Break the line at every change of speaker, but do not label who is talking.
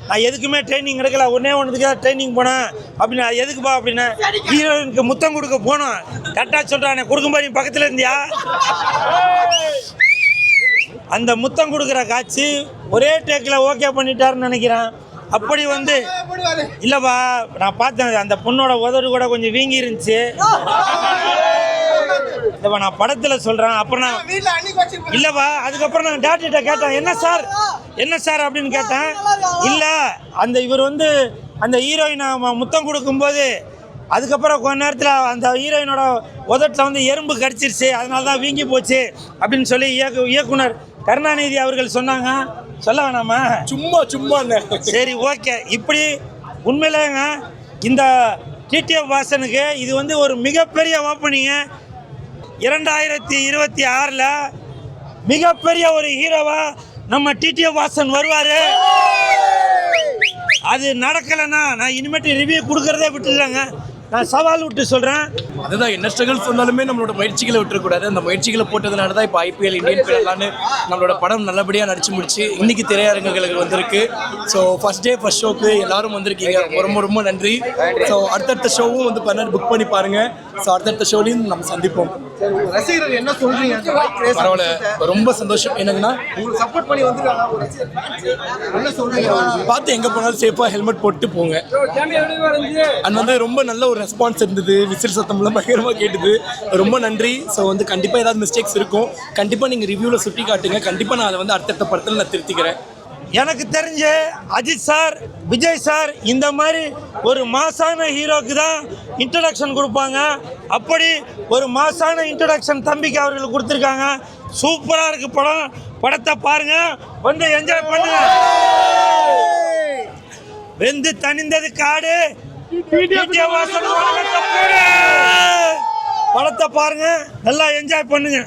நான் எதுக்குமே ட்ரைனிங் எடுக்கல, ஒன்றே ஒன்றுத்துக்காக ட்ரைனிங் போனேன் அப்படின்னா எதுக்குப்பா அப்படின்னா ஹீரோயினுக்கு முத்தம் கொடுக்க போனோம். கரெக்டாக சொல்கிறானே, கொடுக்கும்போது பக்கத்தில் இருந்தியா? அந்த முத்தம் கொடுக்குற காட்சி ஒரே டேக்கில் ஓகே பண்ணிட்டாருன்னு நினைக்கிறேன். அப்படி வந்து இல்லைப்பா, நான் பார்த்தேன் அந்த பொண்ணோட உதடு கூட கொஞ்சம் வீங்கி இருந்துச்சு. இல்லைப்பா, நான் படத்தில் சொல்கிறேன். அப்புறம் நான் இல்லைப்பா, அதுக்கப்புறம் நான் டாக்டர்கிட்ட கேட்டேன், என்ன சார் அப்படின்னு கேட்டேன். இல்லை, அந்த இவர் வந்து அந்த ஹீரோயினை முத்தம் கொடுக்கும்போது அதுக்கப்புறம் கொஞ்ச நேரத்தில் அந்த ஹீரோயினோட உதட்டில் வந்து எறும்பு கடிச்சிருச்சு, அதனால தான் வீங்கி போச்சு அப்படின்னு சொல்லி இயக்குனர் கருணாநிதி அவர்கள் சொன்னாங்க. சொல்ல வேணாமா? சும்மா சரி, ஓகே. இப்படி உண்மையிலேங்க இந்த டிடிஎஃப் வாசனுக்கு இது வந்து ஒரு மிகப்பெரிய ஓப்பனிங்கு. 2026 மிகப்பெரிய ஒரு ஹீரோவா நம்ம டிடிஎஃப் வாசன் வருவார். அது நடக்கலைன்னா நான் இனிமேட்டு ரிவ்யூ கொடுக்கறதே விட்டுடுறாங்க. நான் சவால் விட்டு சொல்கிறேன்.
அதுதான், என்ன ஸ்ட்ரகிள்ஸ் வந்தாலுமே நம்மளோட முயற்சிகளை விட்டுறக்கூடாது. அந்த முயற்சிகளை போட்டதுனால தான் இப்போ ஐபிஎல், இந்தியன் பிளேயர்லான்னு நம்மளோட படம் நல்லபடியாக நடிச்சு முடிச்சு இன்னைக்கு திரையரங்குகளுக்கு வந்திருக்கு. ஸோ ஃபர்ஸ்ட் டே ஃபர்ஸ்ட் ஷோக்கு எல்லாரும் வந்திருக்கீங்க, ரொம்ப நன்றி. ஸோ அடுத்தடுத்த ஷோவும் வந்து புக் பண்ணி பாருங்க. ஸோ அடுத்தடுத்த ஷோலையும் நம்ம சந்திப்போம்.
ரசிகர்கள் என்ன சொல்றீங்க?
பரவாயில்ல, ரொம்ப சந்தோஷம். என்னதுன்னா
சப்போர்ட் பண்ணி வந்து என்ன சொல்றீங்க?
பார்த்து எங்கே போனாலும் சேஃபாக ஹெல்மெட் போட்டு போங்க. அண்ட் வந்து ரொம்ப நல்ல ஒரு ரெஸ்பான்ஸ் இருந்தது. விசில் சத்தம்லாம் பயங்கரமாக கேட்டுது. ரொம்ப நன்றி. ஸோ வந்து கண்டிப்பாக ஏதாவது மிஸ்டேக்ஸ் இருக்கும், கண்டிப்பாக நீங்கள் ரிவ்யூவில் சுட்டி காட்டுங்க. கண்டிப்பாக நான் அதை வந்து அடுத்தடுத்த படத்தில் நான் திருத்திக்கிறேன்.
எனக்கு தெரிஞ்ச அஜித் சார், விஜய் சார் இந்த மாதிரி ஒரு மாசான ஹீரோக்கு தான் இன்ட்ரடக்ஷன் கொடுப்பாங்க. அப்படி ஒரு மாசான இன்ட்ரடக்ஷன் தம்பிக்கு அவர்களுக்கு கொடுத்துருக்காங்க. சூப்பராக இருக்கு படம். படத்தை பாருங்க, வந்து என்ஜாய் பண்ணுங்க. வெந்து தணிந்தது காடு, படத்தை பாருங்க, நல்லா என்ஜாய் பண்ணுங்க.